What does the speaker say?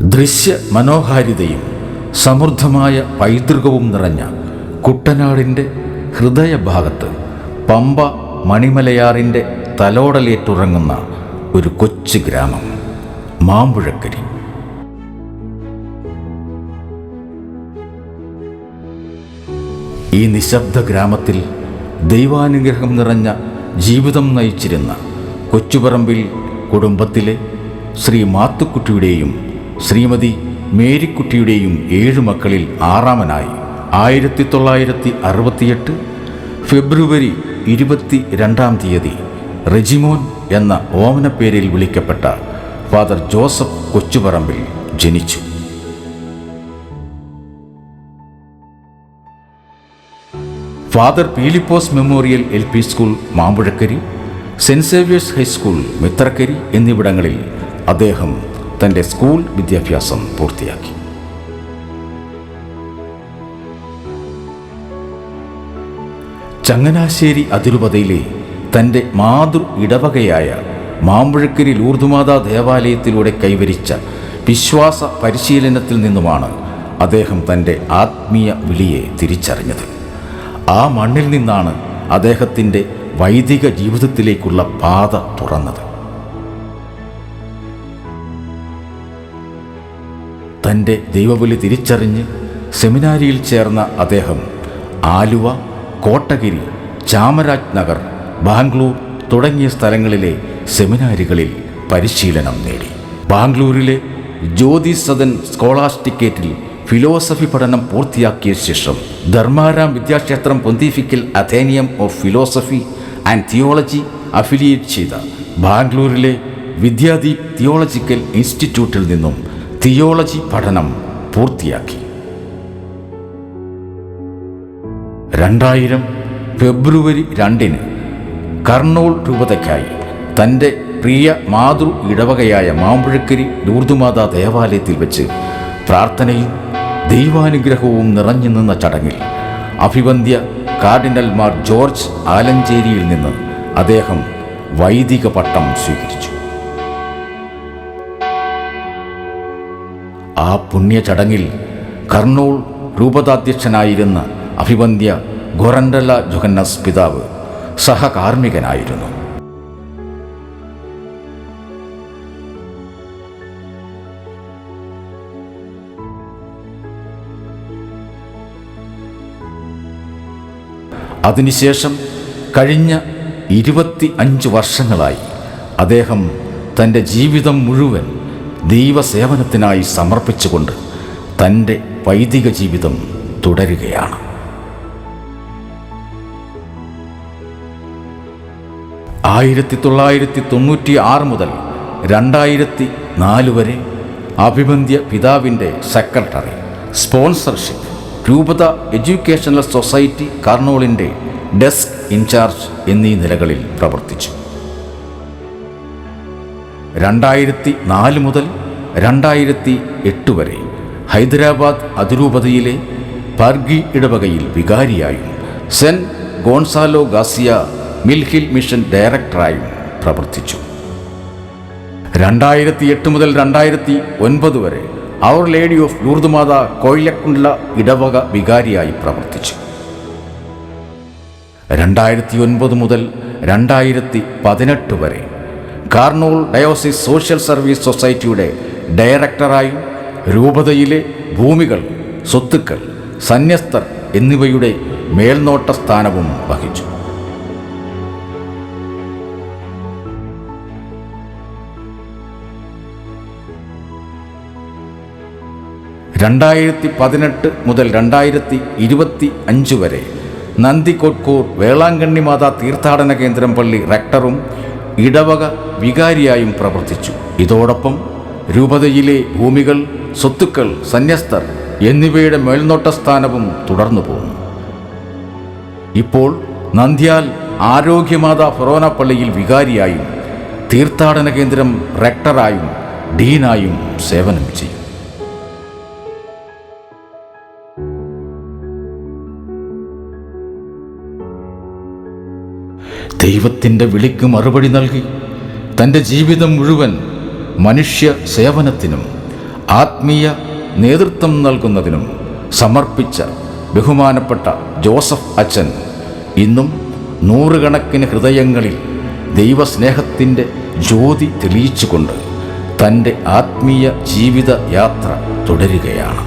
ദൃശ്യ മനോഹാരിതയും സമൃദ്ധമായ പൈതൃകവും നിറഞ്ഞ കുട്ടനാടിൻ്റെ ഹൃദയഭാഗത്ത് പമ്പ മണിമലയാറിൻ്റെ തലോടലേറ്റുറങ്ങുന്ന ഒരു കൊച്ചു ഗ്രാമം മാമ്പുഴക്കരി. ഈ നിശബ്ദ ഗ്രാമത്തിൽ ദൈവാനുഗ്രഹം നിറഞ്ഞ ജീവിതം നയിച്ചിരുന്ന കൊച്ചുപറമ്പിൽ കുടുംബത്തിലെ ശ്രീ മാത്തുക്കുട്ടിയുടെയും ശ്രീമതി മേരിക്കുട്ടിയുടെയും 7 മക്കളിൽ 6ാമനായി 1968 ഫെബ്രുവരി 22 റെജിമോൻ എന്ന ഓമനപ്പേരിൽ വിളിക്കപ്പെട്ട ഫാദർ ജോസഫ് കൊച്ചുപറമ്പിൽ ജനിച്ചു. Father Peelipose memorial LP school Mampuzhakkari, saint Xavier's high school Mithrakkari എന്നിവിടങ്ങളിൽ അദ്ദേഹം തൻ്റെ സ്കൂൾ വിദ്യാഭ്യാസം പൂർത്തിയാക്കി. ചങ്ങനാശ്ശേരി അതിരൂപതയിലെ തൻ്റെ മാതൃ ഇടവകയായ മാമ്പുഴക്കരി ലൂർദുമാതാ ദേവാലയത്തിലൂടെ കൈവരിച്ച വിശ്വാസ പരിശീലനത്തിൽ നിന്നുമാണ് അദ്ദേഹം തൻ്റെ ആത്മീയ വിളിയെ തിരിച്ചറിഞ്ഞത്. ആ മണ്ണിൽ നിന്നാണ് അദ്ദേഹത്തിൻ്റെ വൈദിക ജീവിതത്തിലേക്കുള്ള പാത തുറന്നത്. തൻ്റെ ദൈവവിളി തിരിച്ചറിഞ്ഞ് സെമിനാരിയിൽ ചേർന്ന അദ്ദേഹം ആലുവ, കോട്ടഗിരി, ചാമരാജ് നഗർ, ബാംഗ്ലൂർ തുടങ്ങിയ സ്ഥലങ്ങളിലെ സെമിനാരികളിൽ പരിശീലനം നേടി. ബാംഗ്ലൂരിലെ ജ്യോതി സദൻ സ്കോളാസ്റ്റിക്കേറ്റിൽ ഫിലോസഫി പഠനം പൂർത്തിയാക്കിയ ശേഷം Dharmaram Vidyakshetram pontifical athenaeum of philosophy and theology affiliate ചെയ്ത ബാംഗ്ലൂരിലെ വിദ്യാദീപ് തിയോളജിക്കൽ ഇൻസ്റ്റിറ്റ്യൂട്ടിൽ നിന്നും തിയോളജി പഠനം പൂർത്തിയാക്കി. 2000 ഫെബ്രുവരി 2 കർണൂൽ രൂപതയ്ക്കായി തൻ്റെ പ്രിയ മാതൃ ഇടവകയായ മാമ്പുഴക്കരി ലൂർദുമാതാ ദേവാലയത്തിൽ വെച്ച് പ്രാർത്ഥനയും ദൈവാനുഗ്രഹവും നിറഞ്ഞു നിന്ന ചടങ്ങിൽ അഭിവന്ദ്യ കാർഡിനൽ മാർ ജോർജ് ആലഞ്ചേരിയിൽ നിന്ന് അദ്ദേഹം വൈദിക പട്ടം സ്വീകരിച്ചു. ആ പുണ്യ ചടങ്ങിൽ കർണൂൾ രൂപതാധ്യക്ഷനായിരുന്ന അഭിവന്ദ്യ ഗൊറണ്ടല ജൊഹന്നസ് പിതാവ് സഹകാർമ്മികനായിരുന്നു. അതിനുശേഷം കഴിഞ്ഞ 25 വർഷങ്ങളായി അദ്ദേഹം തൻ്റെ ജീവിതം മുഴുവൻ ദൈവസേവനത്തിനായി സമർപ്പിച്ചുകൊണ്ട് തൻ്റെ വൈദിക ജീവിതം തുടരുകയാണ്. 1996 മുതൽ 2004 വരെ അഭിവന്ദ്യ പിതാവിൻ്റെ സെക്രട്ടറി, സ്പോൺസർഷിപ്പ്, രൂപത എഡ്യൂക്കേഷണൽ സൊസൈറ്റി കർണൂളിൻ്റെ ഡെസ്ക് ഇൻചാർജ് എന്നീ നിലകളിൽ പ്രവർത്തിച്ചു. 2004 മുതൽ 2008 വരെ ഹൈദരാബാദ് അതിരൂപതയിലെ പർഗി ഇടവകയിൽ വികാരിയായും സെൻറ്റ് ഗോൺസാലോ ഗാസിയ മിൽഹിൽ മിഷൻ ഡയറക്ടറായും പ്രവർത്തിച്ചു. 2008 മുതൽ 2009 വരെ അവർ ലേഡി ഓഫ് ലൂർദുമാതാ കോയിലക്കുണ്ട്ല ഇടവക വികാരിയായി പ്രവർത്തിച്ചു. 2009 മുതൽ 2018 വരെ കർണൂൾ ഡയോസിസ് സോഷ്യൽ സർവീസ് സൊസൈറ്റിയുടെ ഡയറക്ടറായും രൂപതയിലെ ഭൂമികൾ, സ്വത്തുക്കൾ, സന്യസ്തർ എന്നിവയുടെ മേൽനോട്ട സ്ഥാനവും വഹിച്ചു. 2018 മുതൽ 2025 വരെ നന്ദികൊട്കൂർ വേളാങ്കണ്ണി മാതാ തീർത്ഥാടന കേന്ദ്രം പള്ളി റെക്ടറും ഇടവക വികാരിയായും പ്രവർത്തിച്ചു. ഇതോടൊപ്പം രൂപതയിലെ ഭൂമികൾ, സ്വത്തുക്കൾ, സന്യസ്തർ എന്നിവയുടെ മേൽനോട്ട സ്ഥാനവും തുടർന്നു പോകുന്നു. ഇപ്പോൾ നന്ദ്യാൽ ആരോഗ്യമാതാ ഫൊറോന പള്ളിയിൽ വികാരിയായും തീർത്ഥാടന കേന്ദ്രം റെക്ടറായും ഡീനായും സേവനം ചെയ്യും. ദൈവത്തിൻ്റെ വിളിക്ക് മറുപടി നൽകി തൻ്റെ ജീവിതം മുഴുവൻ മനുഷ്യ സേവനത്തിനും ആത്മീയ നേതൃത്വം നൽകുന്നതിനും സമർപ്പിച്ച ബഹുമാനപ്പെട്ട ജോസഫ് അച്ഛൻ ഇന്നും നൂറുകണക്കിന് ഹൃദയങ്ങളിൽ ദൈവസ്നേഹത്തിൻ്റെ ജ്യോതി തെളിയിച്ചുകൊണ്ട് തൻ്റെ ആത്മീയ ജീവിത യാത്ര തുടരുകയാണ്.